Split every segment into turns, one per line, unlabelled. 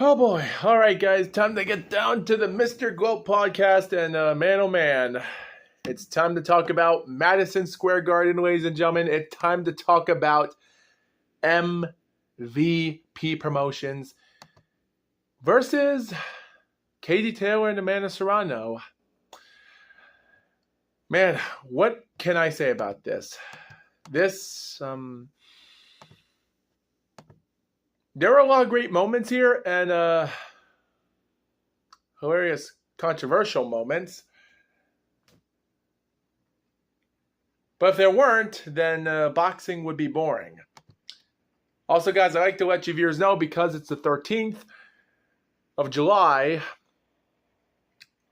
Oh boy. All right, guys. Time to get down to the Mr. GLOAT podcast. And man, oh man, it's time to talk about Madison Square Garden, ladies and gentlemen. It's time to talk about MVP Promotions versus Katie Taylor and Amanda Serrano. Man, what can I say about this? There were a lot of great moments here and hilarious, controversial moments. But if there weren't, then boxing would be boring. Also, guys, I like to let you viewers know, because it's the 13th of July,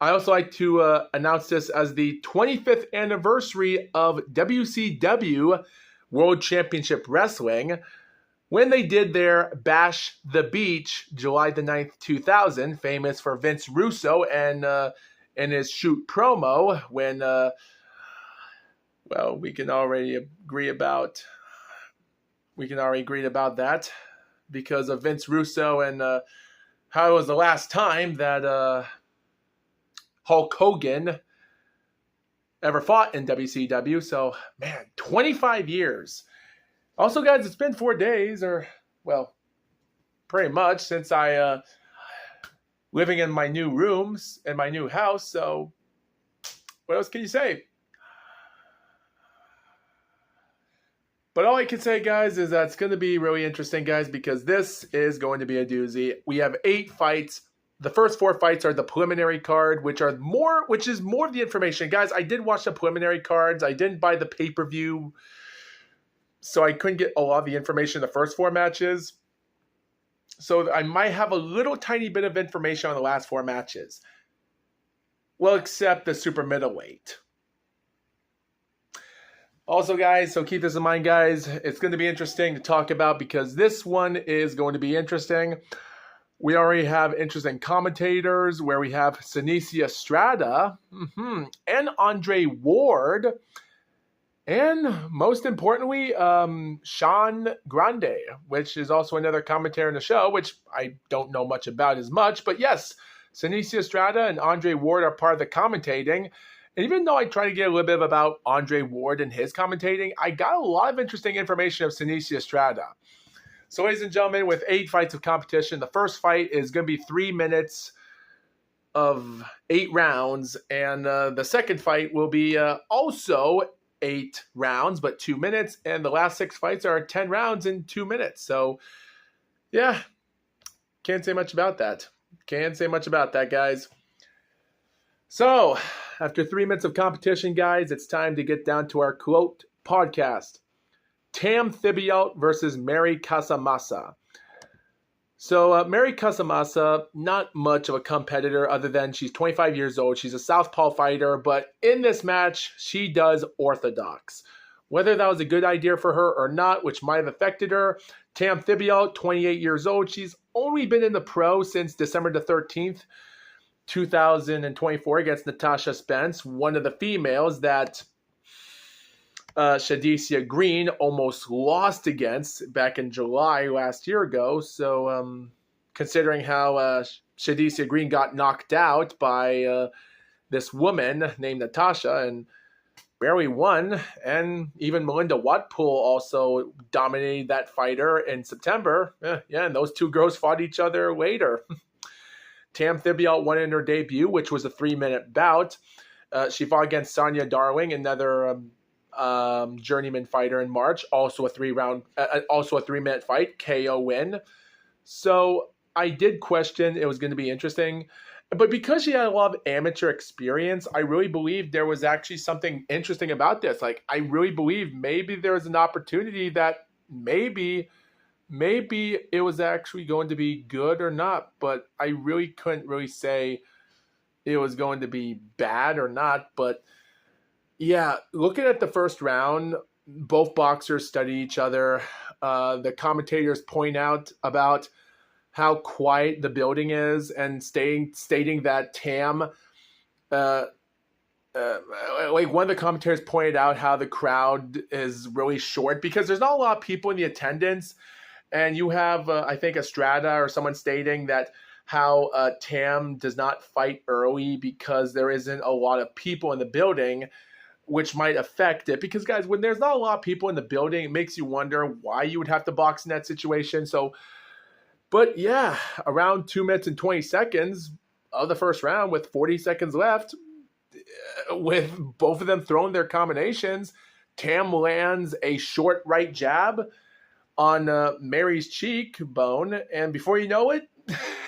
I also like to announce this as the 25th anniversary of WCW World Championship Wrestling, when they did their Bash the Beach, July the 9th, 2000, famous for Vince Russo and his shoot promo, when, we can already agree about that because of Vince Russo and how it was the last time that Hulk Hogan ever fought in WCW. So, man, 25 years. Also, guys, it's been 4 days, pretty much, since I living in my new rooms in my new house. So, what else can you say? But all I can say, guys, is that it's going to be really interesting, guys, because this is going to be a doozy. We have 8 fights. The first 4 fights are the preliminary card, which is more of the information. Guys, I did watch the preliminary cards. I didn't buy the pay-per-view, so I couldn't get a lot of the information in the first 4 matches. So I might have a little tiny bit of information on the last 4 matches. Well, except the super middleweight. Also, guys, so keep this in mind, guys. It's going to be interesting to talk about because this one is going to be interesting. We already have interesting commentators where we have Senicia Estrada and Andre Ward. And most importantly, Sean Grande, which is also another commentator in the show, which I don't know much about as much. But yes, Senicia Estrada and Andre Ward are part of the commentating. And even though I try to get a little bit about Andre Ward and his commentating, I got a lot of interesting information of Senicia Estrada. So, ladies and gentlemen, with 8 fights of competition, the first fight is going to be 3 minutes of 8 rounds. And the second fight will be also 8 rounds, but 2 minutes. And the last 6 fights are 10 rounds in 2 minutes. So, yeah, can't say much about that. Guys. So, after 3 minutes of competition, guys, it's time to get down to our GLOAT podcast. Tam Thibault versus Mary Casamassa. So, Mary Casamassa, not much of a competitor other than she's 25 years old. She's a southpaw fighter, but in this match, she does orthodox. Whether that was a good idea for her or not, which might have affected her, Tam Thibault, 28 years old. She's only been in the pro since December the 13th, 2024 against Natasha Spence, one of the females that Shadecia Green almost lost against back in July last year ago. So considering how Shadecia Green got knocked out by this woman named Natasha and barely won, and even Melinda Watpool also dominated that fighter in September. And those 2 girls fought each other later. Tam Thibault won in her debut, which was a 3-minute bout. She fought against Sonia Darling, another journeyman fighter, in March. Also a 3-minute fight, KO win. So I did question it was going to be interesting, but because she had a lot of amateur experience, I really believe there was actually something interesting about this. Like, I really believe maybe there was an opportunity that maybe it was actually going to be good or not, but I really couldn't really say it was going to be bad or not. But yeah, looking at the first round, both boxers study each other. The commentators point out about how quiet the building is and stating that Tam, like one of the commentators pointed out how the crowd is really short because there's not a lot of people in the attendance. And you have, I think, Estrada or someone stating that how Tam does not fight early because there isn't a lot of people in the building, which might affect it. Because, guys, when there's not a lot of people in the building, it makes you wonder why you would have to box in that situation. So, but yeah, around 2 minutes and 20 seconds of the first round with 40 seconds left, with both of them throwing their combinations, Tam lands a short right jab on Mary's cheekbone, and before you know it,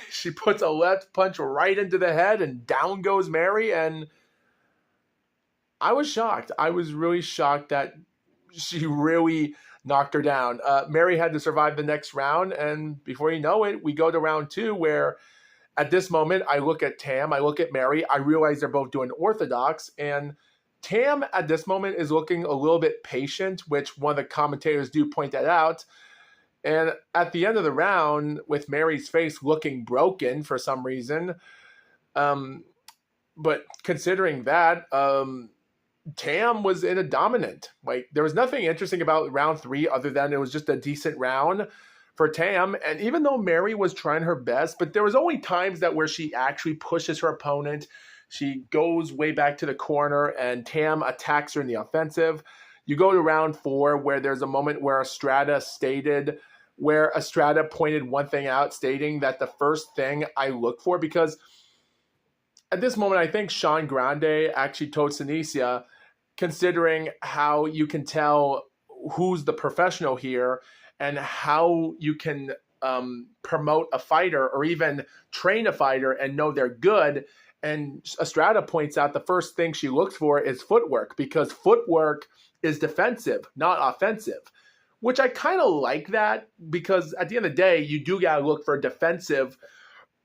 she puts a left punch right into the head, and down goes Mary. And I was shocked. I was really shocked that she really knocked her down. Mary had to survive the next round, and before you know it, we go to round 2, where at this moment, I look at Tam, I look at Mary, I realize they're both doing orthodox, and Tam at this moment is looking a little bit patient, which one of the commentators do point that out. And at the end of the round, with Mary's face looking broken for some reason, but considering that, Tam was in a dominant. Like, there was nothing interesting about round 3 other than it was just a decent round for Tam. And even though Mary was trying her best, but there was only times that where she actually pushes her opponent. She goes way back to the corner, and Tam attacks her in the offensive. You go to round 4, where there's a moment where Estrada pointed one thing out, stating that the first thing I look for, because at this moment, I think Sean Grande actually told Sinicia, considering how you can tell who's the professional here and how you can promote a fighter or even train a fighter and know they're good. And Estrada points out the first thing she looks for is footwork, because footwork is defensive, not offensive, which I kind of like that, because at the end of the day, you do got to look for defensive,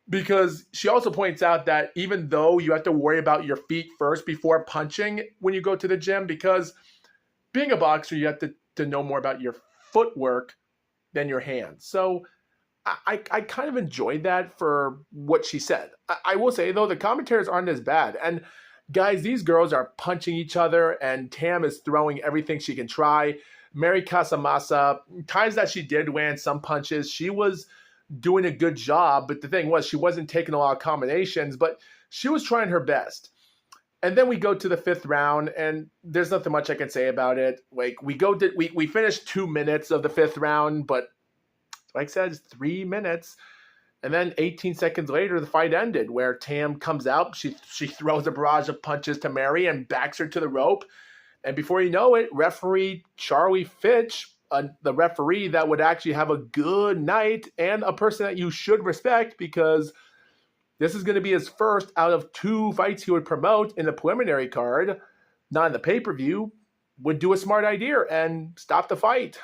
because she also points out that even though you have to worry about your feet first before punching when you go to the gym, because being a boxer, you have to know more about your footwork than your hands. So I kind of enjoyed that for what she said. I will say, though, the commentators aren't as bad. And guys, these girls are punching each other, and Tam is throwing everything she can try. Mary Casamassa, times that she did land some punches, she was doing a good job. But the thing was, she wasn't taking a lot of combinations, but she was trying her best. And then we go to the 5th round, and there's nothing much I can say about it. Like, we finished 2 minutes of the 5th round, but like I said, it's 3 minutes. And then 18 seconds later, the fight ended, where Tam comes out. She throws a barrage of punches to Mary and backs her to the rope. And before you know it, referee Charlie Fitch, the referee that would actually have a good night and a person that you should respect, because this is going to be his first out of 2 fights he would promote in the preliminary card, not in the pay-per-view, would do a smart idea and stop the fight.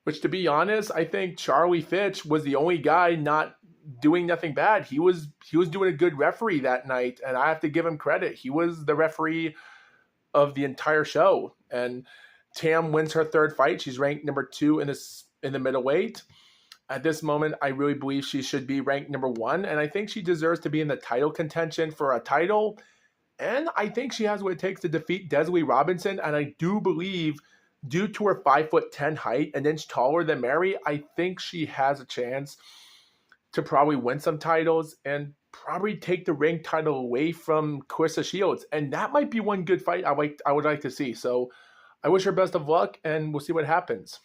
Which, to be honest, I think Charlie Fitch was the only guy not doing nothing bad. He was doing a good referee that night, and I have to give him credit. He was the referee of the entire show. And Tam wins her 3rd fight. She's ranked number 2 in the middleweight. At this moment, I really believe she should be ranked number 1, and I think she deserves to be in the title contention for a title. And I think she has what it takes to defeat Desiree Robinson, and I do believe, due to her 5'10" height, an inch taller than Mary, I think she has a chance to probably win some titles and probably take the ring title away from Clarissa Shields. And that might be one good fight I would like to see. So I wish her best of luck, and we'll see what happens.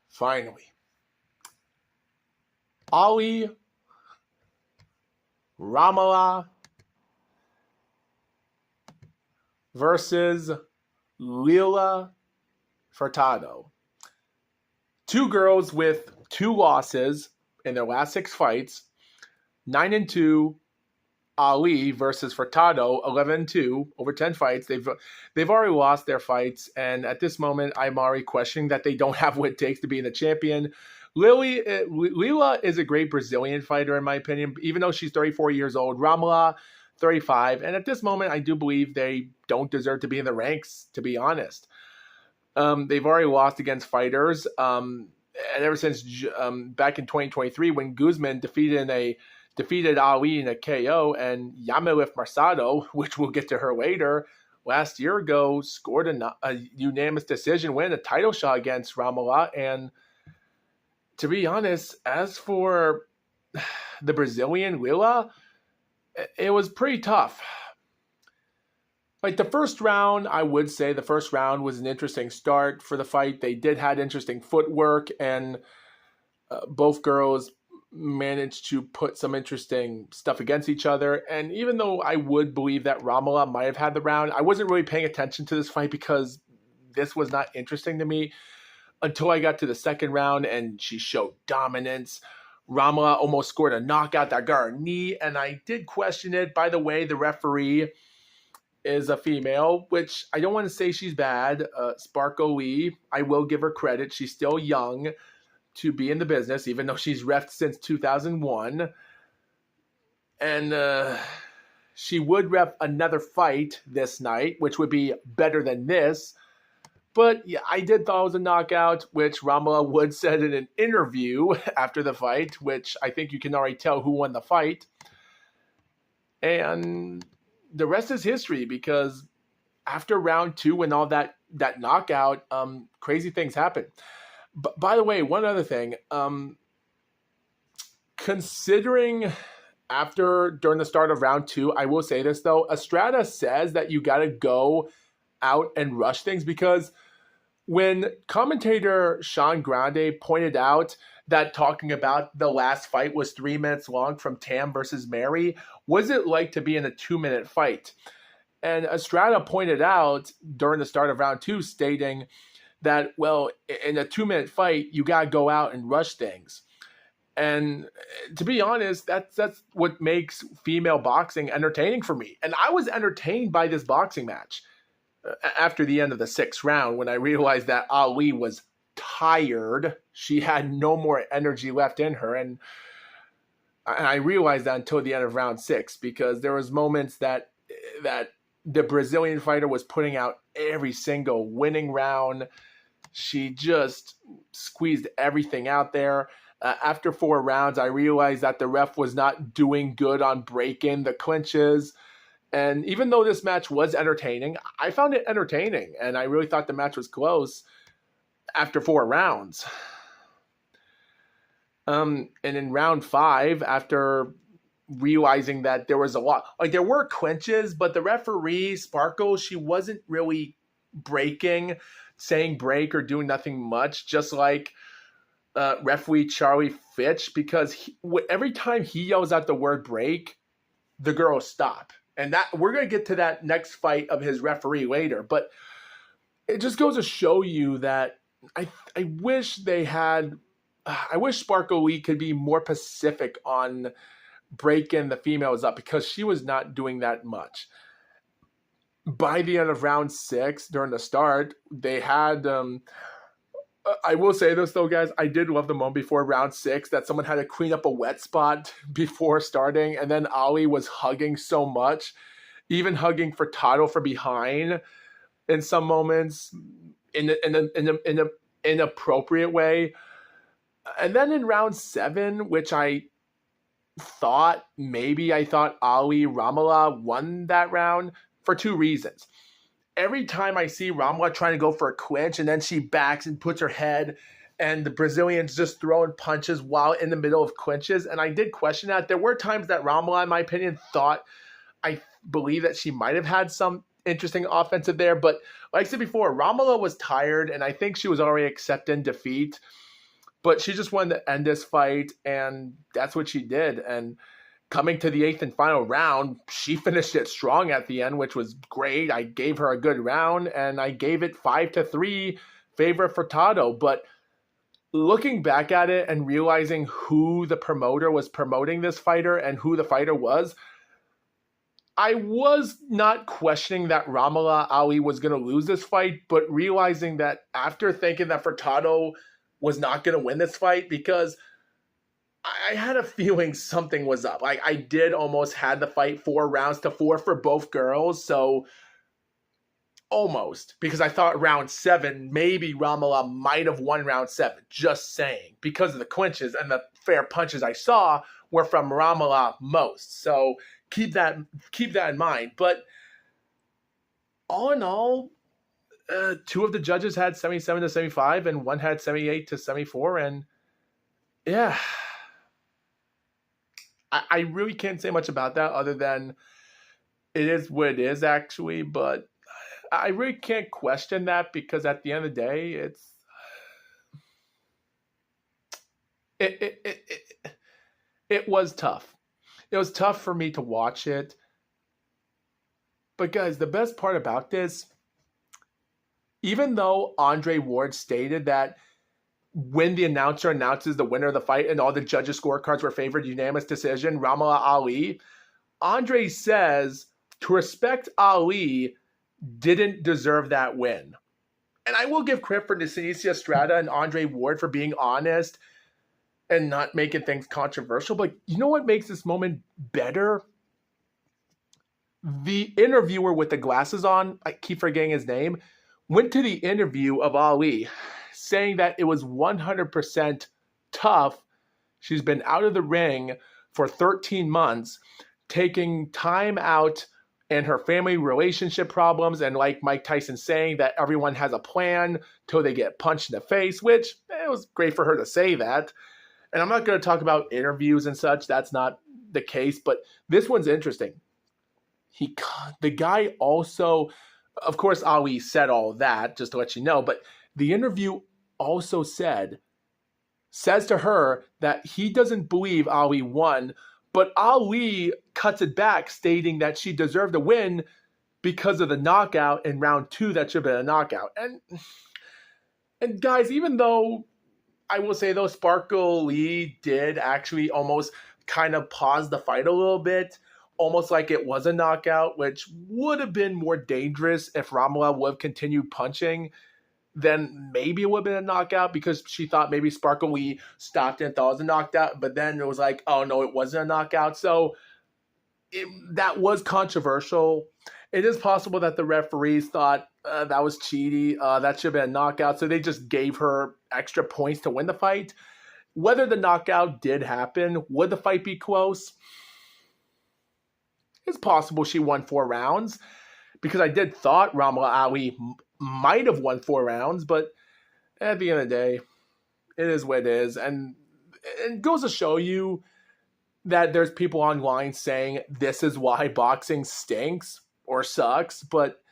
Finally, Ali Ramallah versus Lila Furtado. 2 girls with 2 losses in their last 6 fights. 9-2 Ali versus Furtado, 11-2 over 10 fights. They've already lost their fights, and at this moment, I'm already questioning that they don't have what it takes to be in the champion. Lila is a great Brazilian fighter, in my opinion, even though she's 34 years old. Ramallah, 35, and at this moment, I do believe they don't deserve to be in the ranks, to be honest. They've already lost against fighters, and ever since back in 2023, when Guzman defeated Ali in a KO, and Yamilif Marsado, which we'll get to her later, last year ago scored a unanimous decision win, a title shot against Ramallah. And to be honest, as for the Brazilian Lila, it was pretty tough. Like the first round, I would say the first round was an interesting start for the fight. They did had interesting footwork, and both girls managed to put some interesting stuff against each other. And even though I would believe that Ramallah might have had the round, I wasn't really paying attention to this fight because this was not interesting to me until I got to the second round and she showed dominance. Ramallah almost scored a knockout that got her knee, and I did question it. By the way, the referee is a female, which I don't want to say she's bad. Sparkle Lee, I will give her credit. She's still young to be in the business, even though she's refed since 2001. And she would ref another fight this night, which would be better than this. But yeah, I did thought it was a knockout, which Ramallah Wood said in an interview after the fight, which I think you can already tell who won the fight. And the rest is history, because after round two, when all that knockout, crazy things happened. But by the way, one other thing, considering during the start of round two, I will say this though, Estrada says that you got to go out and rush things, because when commentator Sean Grande pointed out that talking about the last fight was 3 minutes long from Tam versus Mary, was it like to be in a 2-minute fight? And Estrada pointed out during the start of round two, stating that, well, in a 2-minute fight, you got to go out and rush things. And to be honest, that's what makes female boxing entertaining for me. And I was entertained by this boxing match after the end of the 6th round, when I realized that Ali was tired. She had no more energy left in her. And I realized that until the end of round 6, because there was moments that the Brazilian fighter was putting out every single winning round. She just squeezed everything out there. After 4 rounds, I realized that the ref was not doing good on breaking the clinches. And even though this match was entertaining, I found it entertaining. And I really thought the match was close after 4 rounds. And in round 5, after realizing that there was a lot, like there were clinches, but the referee, Sparkle, she wasn't really breaking, saying break or doing nothing much, just like referee Charlie Fitch, because every time he yells out the word break, the girls stop. And that we're going to get to that next fight of his referee later. But it just goes to show you that I wish they had, I wish Sparkle Lee could be more specific on breaking the females up, because she was not doing that much. By the end of round 6, during the start, they had, I will say this though, guys, I did love the moment before round 6 that someone had to clean up a wet spot before starting, and then Ali was hugging so much, even hugging Furtado from behind in some moments in an inappropriate way. And then in round 7, which I thought Ali Ramallah won that round for 2 reasons. Every time I see Ramallah trying to go for a clinch, and then she backs and puts her head, and the Brazilian's just throwing punches while in the middle of clinches. And I did question that. There were times that Ramallah, in my opinion, I believe that she might have had some interesting offensive there. But like I said before, Ramallah was tired, and I think she was already accepting defeat. But she just wanted to end this fight, and that's what she did. And coming to the 8th and final round, she finished it strong at the end, which was great. I gave her a good round, and I gave it 5-3 favor of Furtado. But looking back at it and realizing who the promoter was promoting this fighter and who the fighter was, I was not questioning that Ramallah Ali was going to lose this fight, but realizing that after thinking that Furtado was not going to win this fight, because I had a feeling something was up. Like, I did almost had the fight 4-4 for both girls. So almost, because I thought round 7, maybe Ramallah might have won round 7. Just saying, because of the clinches and the fair punches I saw were from Ramallah most. So keep that in mind. But all in all, two of the judges had 77 to 75 and one had 78 to 74. And yeah, I really can't say much about that other than it is what it is, actually. But I really can't question that because at the end of the day, it was tough. It was tough for me to watch it. But guys, the best part about this, even though Andre Ward stated that when the announcer announces the winner of the fight and all the judges' scorecards were favored unanimous decision, Ramallah Ali, Andre says to respect Ali didn't deserve that win. And I will give credit for Senicia Estrada and Andre Ward for being honest and not making things controversial. But you know what makes this moment better? The interviewer with the glasses on, I keep forgetting his name, went to the interview of Ali saying that it was 100% tough. She's been out of the ring for 13 months, taking time out and her family relationship problems. And like Mike Tyson saying that everyone has a plan till they get punched in the face, which it was great for her to say that. And I'm not going to talk about interviews and such. That's not the case. But this one's interesting. The guy also, of course, Ali said all that, just to let you know. But the interview also says to her that he doesn't believe Ali won. But Ali cuts it back, stating that she deserved a win because of the knockout in round 2 that should have been a knockout. And guys, even though I will say, though, Sparkle Lee did actually almost kind of pause the fight a little bit, almost like it was a knockout, which would have been more dangerous if Ramallah would have continued punching. Then maybe it would have been a knockout because she thought maybe Sparkle Lee stopped and thought it was a knockout. But then it was like, oh, no, it wasn't a knockout. So that was controversial. It is possible that the referees thought that was cheaty. That should have been a knockout. So they just gave her extra points to win the fight. Whether the knockout did happen, would the fight be close? It's possible she won 4 rounds because I did thought Ramallah Ali might have won 4 rounds. But at the end of the day, it is what it is. And it goes to show you that there's people online saying this is why boxing stinks or sucks, but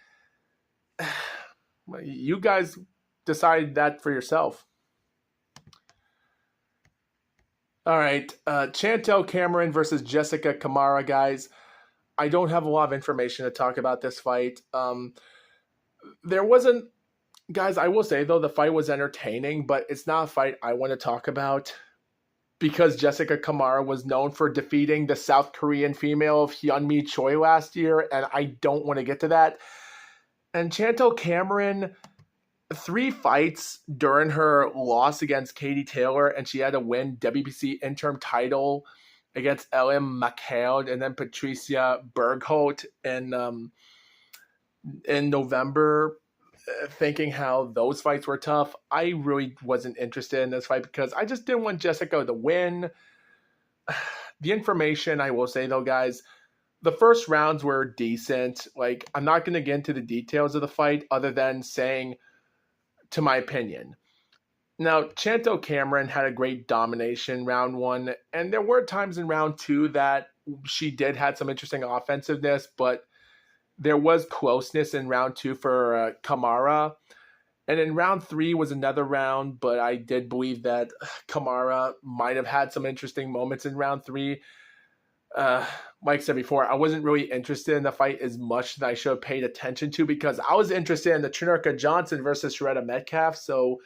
you guys decide that for yourself. All right, Chantel Cameron versus Jessica Kamara, guys. I don't have a lot of information to talk about this fight. There wasn't, guys, I will say, though, the fight was entertaining, but it's not a fight I want to talk about because Jessica Kamara was known for defeating the South Korean female of Hyunmi Choi last year, and I don't want to get to that. And Chantel Cameron, 3 fights during her loss against Katie Taylor, and she had to win WBC interim title against Ellen McHale and then Patricia Bergholt in November, thinking how those fights were tough. I really wasn't interested in this fight because I just didn't want Jessica to win. The information, I will say, though, guys, the first rounds were decent. Like, I'm not going to get into the details of the fight other than saying, to my opinion. Now, Chantel Cameron had a great domination round 1, and there were times in round 2 that she did have some interesting offensiveness, but there was closeness in round 2 for Kamara. And in round 3 was another round, but I did believe that Kamara might have had some interesting moments in round 3. Like I said before, I wasn't really interested in the fight as much as I should have paid attention to because I was interested in the Trinerka Johnson versus Sharetta Metcalf. So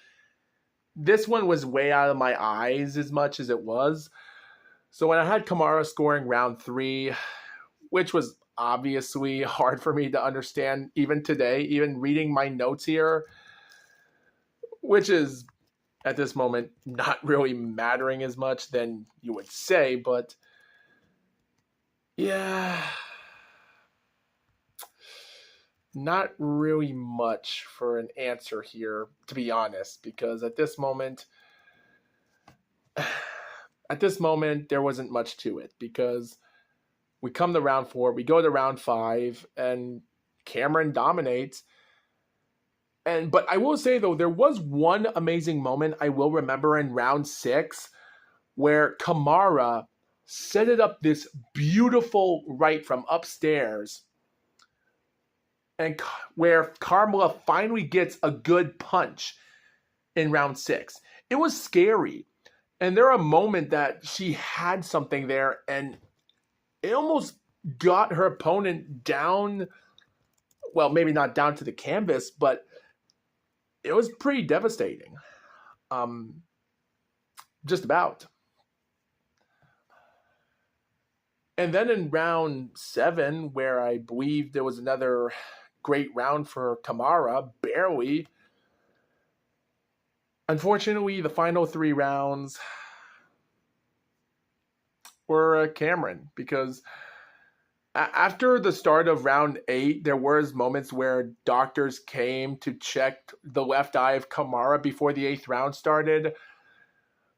this one was way out of my eyes as much as it was. So when I had Kamara scoring round 3, which was obviously hard for me to understand even today, even reading my notes here, which is at this moment not really mattering as much than you would say, but yeah, not really much for an answer here, to be honest, because at this moment, there wasn't much to it because we come to round 4, we go to round 5, and Cameron dominates. But I will say, though, there was one amazing moment I will remember in round 6 where Kamara set it up this beautiful right from upstairs, and where Carmela finally gets a good punch in round 6. It was scary. And there are a moment that she had something there, and it almost got her opponent down. Well, maybe not down to the canvas, but it was pretty devastating. Just about. And then in round 7, where I believe there was another great round for Kamara, barely. Unfortunately, the final 3 rounds were Cameron, because after the start of round 8, there was moments where doctors came to check the left eye of Kamara before the 8th round started.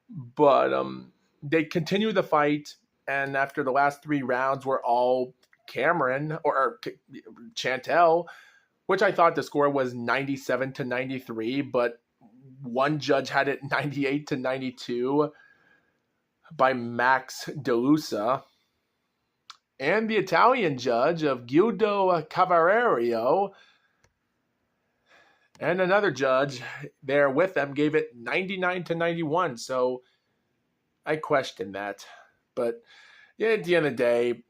But they continued the fight, and after the last 3 rounds were all Cameron or Chantel, which I thought the score was 97-93, but one judge had it 98-92 by Max DeLusa. And the Italian judge of Guido Cavarerio and another judge there with them gave it 99-91. So I question that. But yeah, at the end of the day,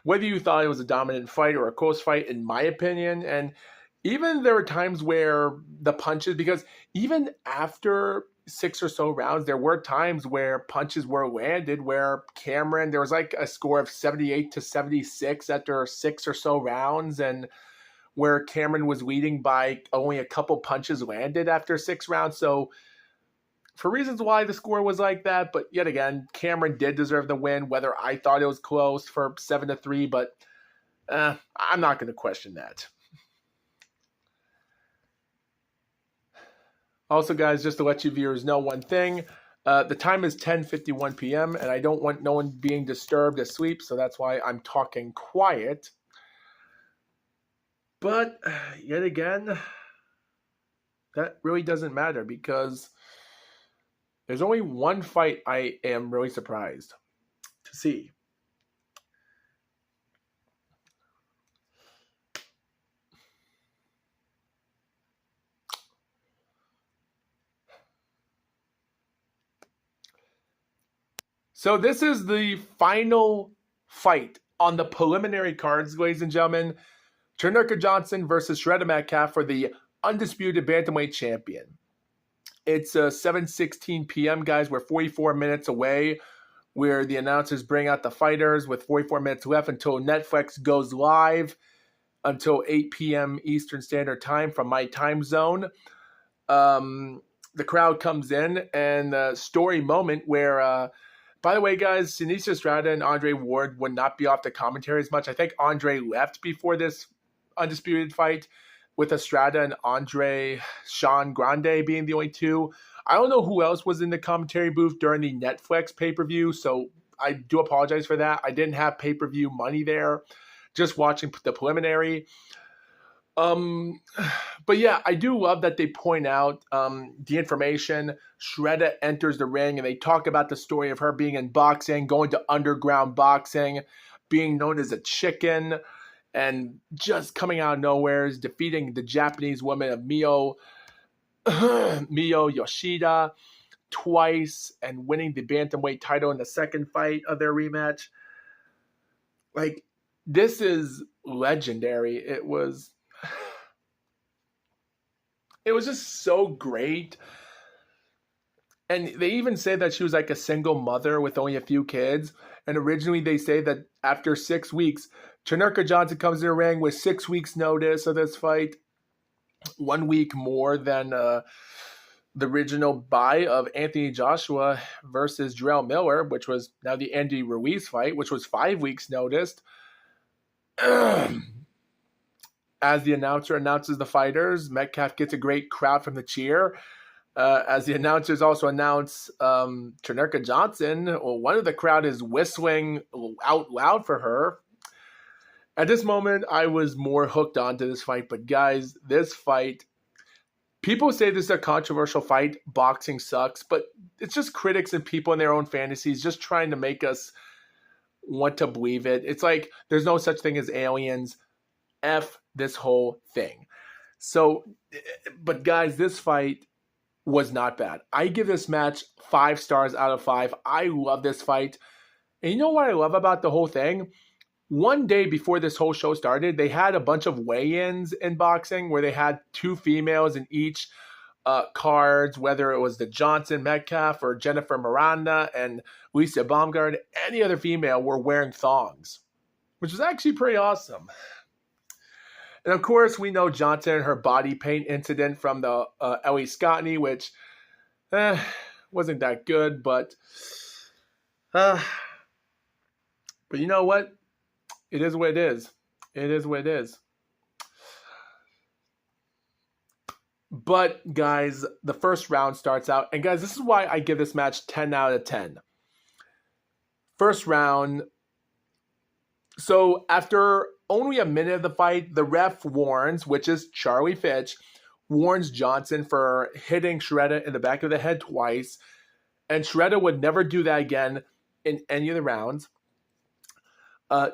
whether you thought it was a dominant fight or a close fight, in my opinion, and even there were times where the punches, because even after 6 or so rounds, there were times where punches were landed where Cameron, there was like a score of 78-76 after 6 or so rounds, and where Cameron was leading by only a couple punches landed after 6 rounds. So for reasons why the score was like that, but yet again, Cameron did deserve the win, whether I thought it was close for 7-3, but I'm not going to question that. Also, guys, just to let you viewers know one thing, the time is 10:51 p.m., and I don't want no one being disturbed asleep, so that's why I'm talking quiet. But yet again, that really doesn't matter, because there's only one fight I am really surprised to see. So this is the final fight on the preliminary cards, ladies and gentlemen. Chinurka Johnson versus Shredda Metcalf for the undisputed bantamweight champion. It's 7:16 p.m., guys. We're 44 minutes away, where the announcers bring out the fighters with 44 minutes left until Netflix goes live until 8 p.m. Eastern Standard Time from my time zone. The crowd comes in, and the story moment where... by the way, guys, Seniesa Estrada and Andre Ward would not be off the commentary as much. I think Andre left before this undisputed fight, with Estrada and Andre Sean Grande being the only 2. I don't know who else was in the commentary booth during the Netflix pay-per-view, so I do apologize for that. I didn't have pay-per-view money there, just watching the preliminary. But yeah, I do love that they point out the information. Shredda enters the ring, and they talk about the story of her being in boxing, going to underground boxing, being known as a chicken, and just coming out of nowhere, defeating the Japanese woman of Mio Yoshida twice, and winning the bantamweight title in the second fight of their rematch. Like, this is legendary. It was just so great. And they even say that she was like a single mother with only a few kids. And originally they say that after 6 weeks, Chinurka Johnson comes in the ring with 6 weeks notice of this fight. 1 week more than the original buy of Anthony Joshua versus Jarrell Miller, which was now the Andy Ruiz fight, which was 5 weeks noticed. As the announcer announces the fighters, Metcalf gets a great crowd from the cheer. As the announcers also announce Chinurka Johnson, one of the crowd is whistling out loud for her. At this moment, I was more hooked onto this fight. But guys, this fight, people say this is a controversial fight. Boxing sucks, but it's just critics and people in their own fantasies just trying to make us want to believe it. It's like there's no such thing as aliens. F this whole thing. So, but guys, this fight was not bad. I give this match 5 stars out of 5. I love this fight. And you know what I love about the whole thing? One day before this whole show started, they had a bunch of weigh-ins in boxing where they had 2 females in each cards, whether it was the Johnson Metcalf or Jennifer Miranda and Lisa Baumgart, any other female were wearing thongs, which was actually pretty awesome. And of course, we know Johnson and her body paint incident from the Ellie Scottney, which wasn't that good, but you know what? It is what it is. It is what it is. But, guys, the first round starts out. And, guys, this is why I give this match 10 out of 10. First round. So, after only a minute of the fight, the ref warns, which is Charlie Fitch, warns Johnson for hitting Shredder in the back of the head twice. And Shredder would never do that again in any of the rounds.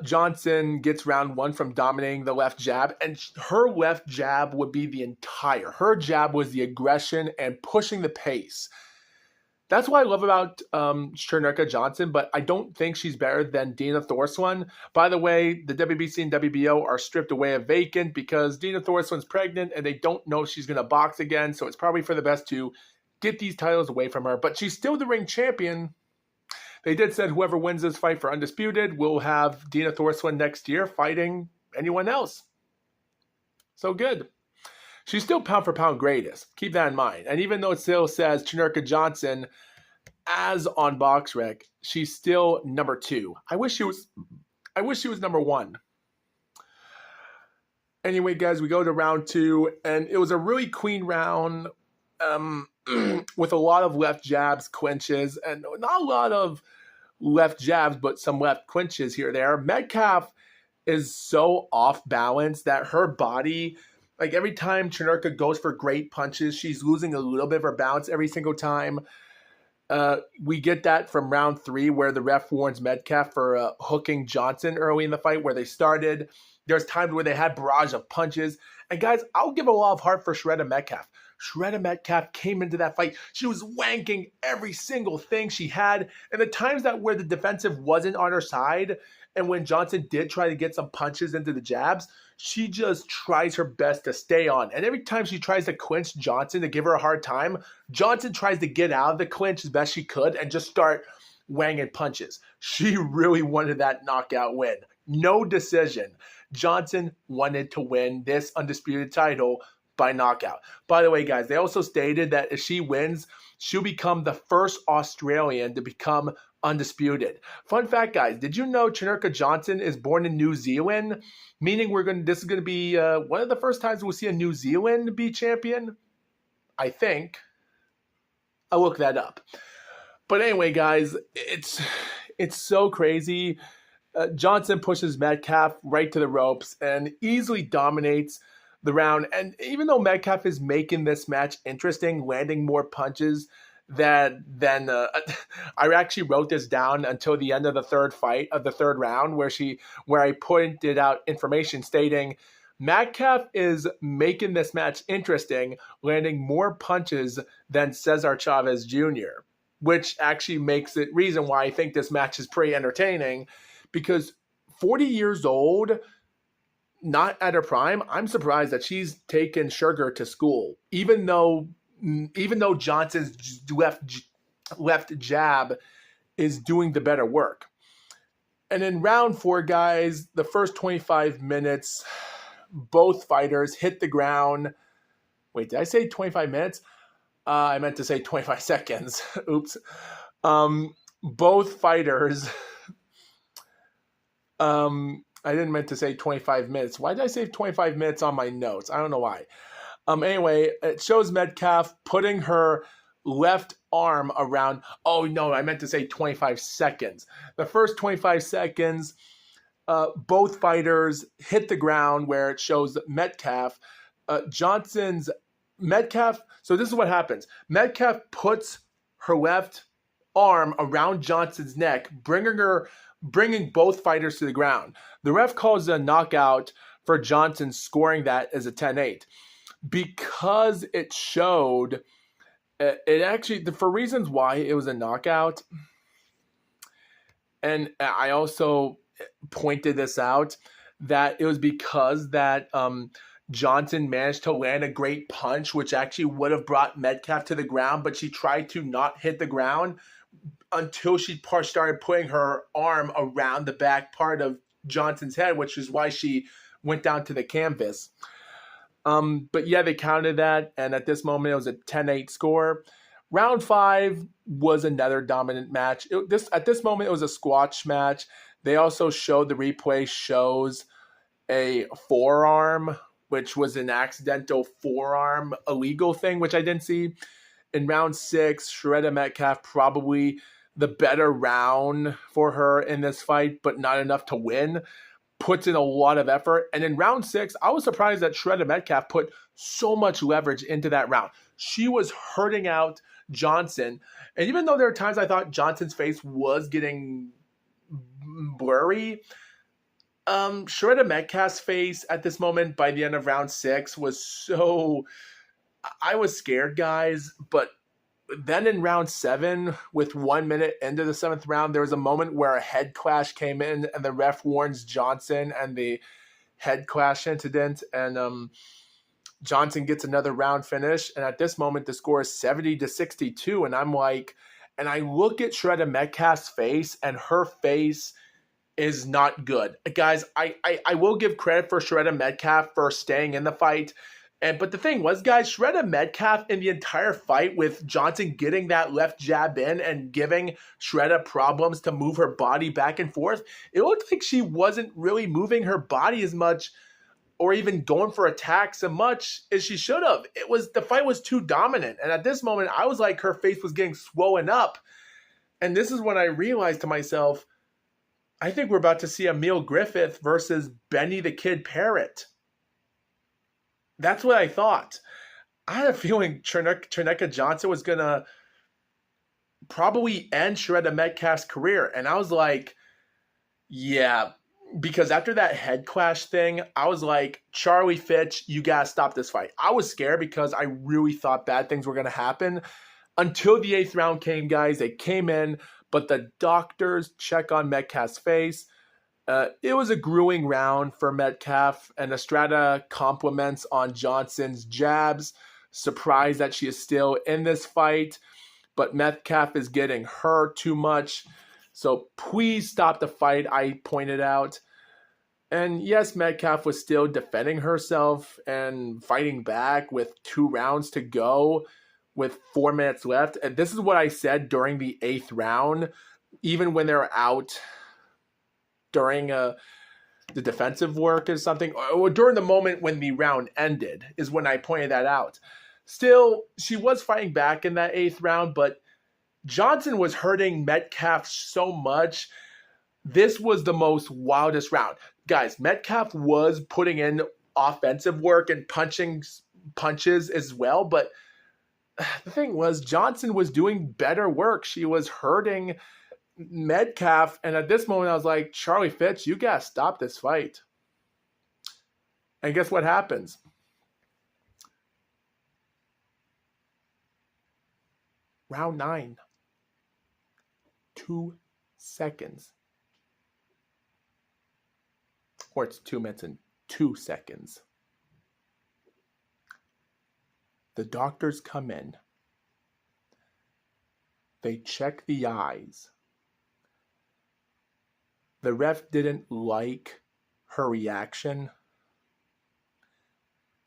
Johnson gets round 1 from dominating the left jab, and her left jab would be her jab was the aggression and pushing the pace. That's what I love about Chinurka Johnson, but I don't think she's better than Dina Thorsson. By the way, the WBC and WBO are stripped away of vacant because Dina Thorsson's pregnant and they don't know if she's going to box again, so it's probably for the best to get these titles away from her. But she's still the ring champion. They did say whoever wins this fight for Undisputed will have Dina Thorson next year fighting anyone else. So good. She's still pound for pound greatest. Keep that in mind. And even though it still says Chinurka Johnson as on BoxRec, she's still number 2. I wish she was number 1. Anyway, guys, we go to round 2, and it was a really clean round. With a lot of left jabs, clinches, and not a lot of left jabs, but some left clinches here or there. Metcalf is so off balance that her body, like every time Chinurka goes for great punches, she's losing a little bit of her balance every single time. We get that from round 3 where the ref warns Metcalf for hooking Johnson early in the fight where they started. There's times where they had barrage of punches. And guys, I'll give a lot of heart for Shredder Metcalf. Shredder Metcalf came into that fight. She was wanking every single thing she had. And the times that where the defensive wasn't on her side, and when Johnson did try to get some punches into the jabs, she just tries her best to stay on. And every time she tries to clinch Johnson to give her a hard time, Johnson tries to get out of the clinch as best she could and just start wanging punches. She really wanted that knockout win. No decision. Johnson wanted to win this Undisputed title by knockout. By the way, guys, they also stated that if she wins, she'll become the first Australian to become undisputed. Fun fact, guys, did you know Chinurka Johnson is born in New Zealand? Meaning this is going to be one of the first times we'll see a New Zealand be champion? I think. I'll look that up. But anyway, guys, it's so crazy. Johnson pushes Metcalf right to the ropes and easily dominates the round. And even though Metcalf is making this match interesting, landing more punches than I actually wrote this down until the end of the third round, where I pointed out information stating Metcalf is making this match interesting, landing more punches than Cesar Chavez Jr., which actually makes it reason why I think this match is pretty entertaining, because 40 years old, not at her prime, I'm surprised that she's taken Sugar to school, even though Johnson's left jab is doing the better work. And in round 4, guys, the first 25 minutes, both fighters hit the ground. Wait, did I say 25 minutes? I meant to say 25 seconds. Oops. Both fighters. I didn't meant to say 25 minutes. Why did I say 25 minutes on my notes? I don't know why. Anyway, it shows Metcalf putting her left arm around. Oh, no, I meant to say 25 seconds. The first 25 seconds, both fighters hit the ground where it shows Metcalf. Metcalf. So this is what happens. Metcalf puts her left arm around Johnson's neck, bringing both fighters to the ground. The ref calls a knockout for Johnson, scoring that as a 10-8. Because it showed, it actually, for reasons why it was a knockout, and I also pointed this out, that it was because that Johnson managed to land a great punch, which actually would have brought Metcalf to the ground, but she tried to not hit the ground until she started putting her arm around the back part of Johnson's head, which is why she went down to the canvas. But yeah, they counted that, and at this moment, it was a 10-8 score. Round 5 was another dominant match. At this moment, it was a squash match. They also showed, the replay shows a forearm, which was an accidental forearm illegal thing, which I didn't see. In round 6, Sheretta Metcalf probably the better round for her in this fight, but not enough to win. Puts in a lot of effort. And in round 6, I was surprised that Sheretta Metcalf put so much leverage into that round. She was hurting out Johnson. And even though there are times I thought Johnson's face was getting blurry, Sheretta Metcalf's face at this moment by the end of round 6 was so... I was scared, guys, but then in round 7, with 1 minute into the 7th round, there was a moment where a head clash came in, and the ref warns Johnson and the head clash incident, and Johnson gets another round finish. And at this moment, the score is 70-62, and I'm like, and I look at Sheretta Metcalf's face, and her face is not good. Guys, I will give credit for Sheretta Metcalf for staying in the fight. But the thing was, guys, Sheretta Metcalf in the entire fight, with Johnson getting that left jab in and giving Sheretta problems to move her body back and forth, it looked like she wasn't really moving her body as much or even going for attacks as much as she should have. The fight was too dominant. And at this moment, I was like, her face was getting swollen up. And this is when I realized to myself, I think we're about to see Emil Griffith versus Benny the Kid Parrott. That's what I thought. I had a feeling Trineka Johnson was going to probably end Sheretta Metcalf's career. And I was like, yeah, because after that head clash thing, I was like, Charlie Fitch, you got to stop this fight. I was scared because I really thought bad things were going to happen until the 8th round came, guys. They came in, but the doctors check on Metcalf's face. It was a grueling round for Metcalf, and Estrada compliments on Johnson's jabs. Surprised that she is still in this fight, but Metcalf is getting hurt too much. So please stop the fight, I pointed out. And yes, Metcalf was still defending herself and fighting back with 2 rounds to go with 4 minutes left. And this is what I said during the 8th round, even when they're out during the defensive work or something, or during the moment when the round ended, is when I pointed that out. Still, she was fighting back in that 8th round, but Johnson was hurting Metcalf so much. This was the most wildest round. Guys, Metcalf was putting in offensive work and punches as well, but the thing was, Johnson was doing better work. She was hurting Metcalf, and at this moment I was like, Charlie Fitch, you gotta stop this fight. And guess what happens? Round 9, 2 seconds, or it's 2 minutes and 2 seconds. The doctors come in, they check the eyes. The ref didn't like her reaction.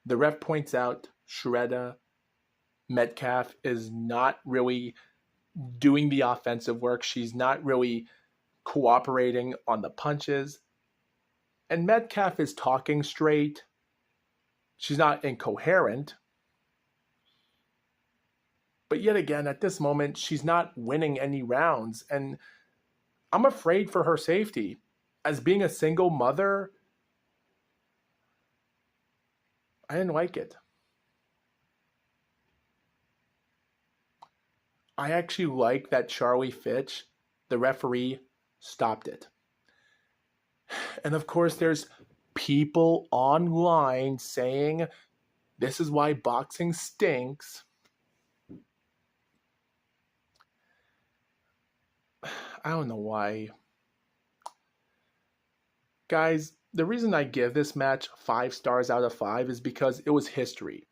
The ref points out Sheretta Metcalf is not really doing the offensive work. She's not really cooperating on the punches. And Metcalf is talking straight. She's not incoherent. But yet again, at this moment, she's not winning any rounds. And I'm afraid for her safety. as being a single mother, I didn't like it. I actually like that Charlie Fitch, the referee, stopped it. And of course, there's people online saying this is why boxing stinks. I don't know why. Guys, the reason I give this match 5 stars out of 5 is because it was history.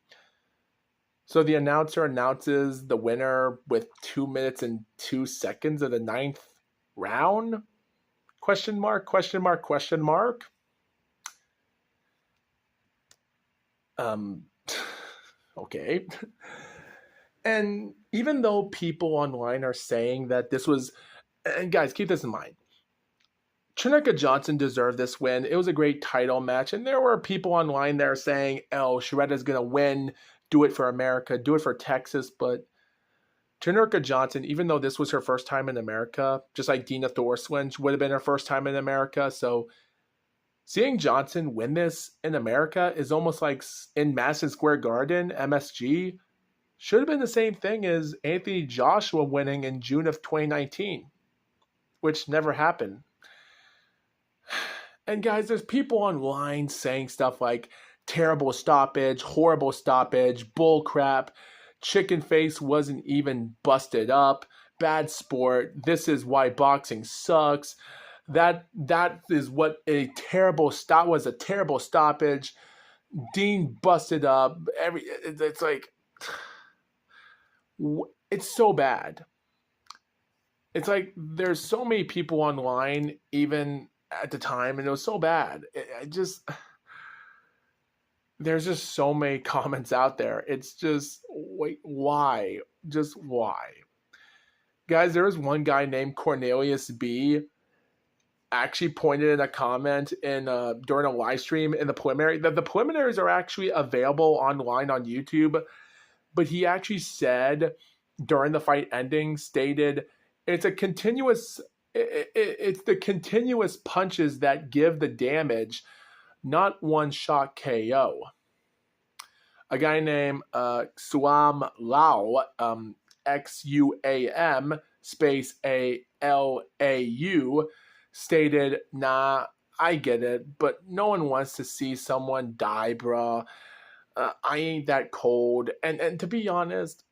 So the announcer announces the winner with 2 minutes and 2 seconds of the 9th round? Question mark, question mark, question mark. Okay. And even though people online are saying that this was, and guys, keep this in mind, Chineka Johnson deserved this win. It was a great title match, and there were people online there saying, oh, Sharetta's going to win, do it for America, do it for Texas, but Chineka Johnson, even though this was her first time in America, just like Dina Thorslund would have been her first time in America, so seeing Johnson win this in America is almost like in Madison Square Garden, MSG, should have been the same thing as Anthony Joshua winning in June of 2019, which never happened. And guys, there's people online saying stuff like terrible stoppage, horrible stoppage, bull crap, chicken face wasn't even busted up, bad sport, this is why boxing sucks. That is what a terrible stop was, a terrible stoppage. Dean busted up. It's like, it's so bad. It's like there's so many people online, even at the time, and it was so bad. There's just so many comments out there. It's just, wait, why? Just why? Guys, there was one guy named Cornelius B. actually pointed in a comment in during a live stream in the preliminary that the preliminaries are actually available online on YouTube, but he actually said during the fight ending, stated it's the continuous punches that give the damage, not one shot KO. A guy named Xuam Lao, XUAM space ALAU, stated, nah, I get it, but no one wants to see someone die, bruh. I ain't that cold. And to be honest,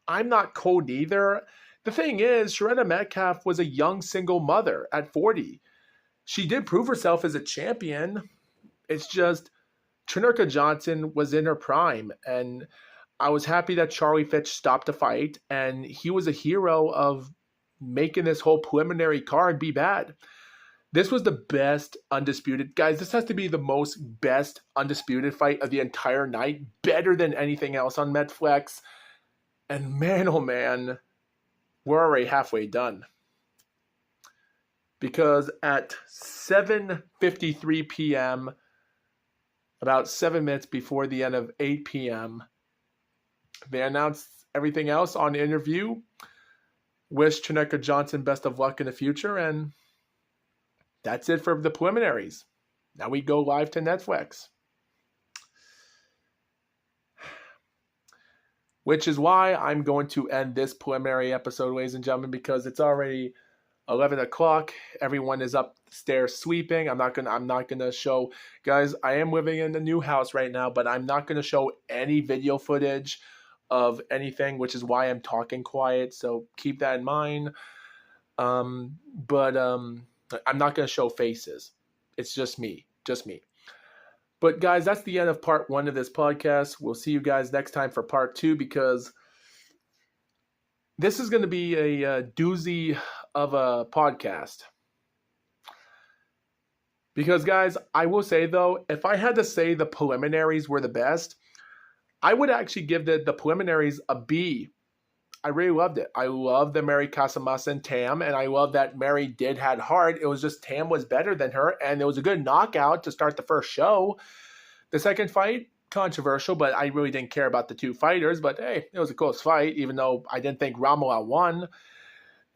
I'm not cold either. The thing is, Sharetta Metcalf was a young single mother at 40. She did prove herself as a champion. It's just Chineka Johnson was in her prime, and I was happy that Charlie Fitch stopped the fight, and he was a hero of making this whole preliminary card be bad. This was the best undisputed. Guys, this has to be the most best undisputed fight of the entire night. Better than anything else on Netflix. And man, oh man, we're already halfway done. Because at 7:53 p.m., about 7 minutes before the end of 8 p.m., they announced everything else on the interview. Wish Chineka Johnson best of luck in the future, and that's it for the preliminaries. Now we go live to Netflix. Which is why I'm going to end this preliminary episode, ladies and gentlemen, because it's already 11 o'clock. Everyone is upstairs sleeping. I'm not gonna show, guys, I am living in a new house right now, but I'm not gonna show any video footage of anything, which is why I'm talking quiet. So keep that in mind. I'm not going to show faces. It's just me. But guys, that's the end of part 1 of this podcast. We'll see you guys next time for part 2, because this is going to be a doozy of a podcast. Because guys, I will say though, if I had to say the preliminaries were the best, I would actually give the preliminaries a B. I really loved it. I love the Mary Casamassa and Tam, and I love that Mary had heart. It was just Tam was better than her, and it was a good knockout to start the first show. The second fight, controversial, but I really didn't care about the two fighters. But hey, it was a close fight, even though I didn't think Romola won.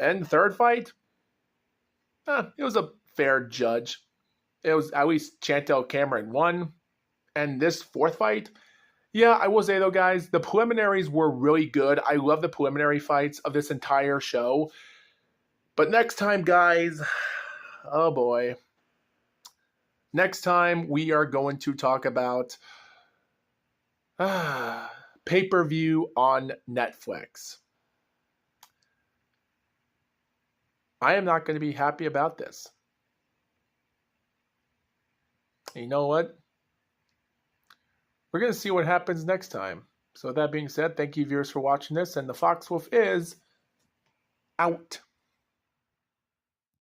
And the third fight, it was a fair judge. it was at least Chantel Cameron won. And this fourth fight, yeah, I will say though, guys, the preliminaries were really good. I love the preliminary fights of this entire show. But next time, guys, oh boy. Next time, we are going to talk about pay-per-view on Netflix. I am not going to be happy about this. You know what? We're going to see what happens next time. So with that being said, thank you viewers for watching this, and the Fox Wolf is out.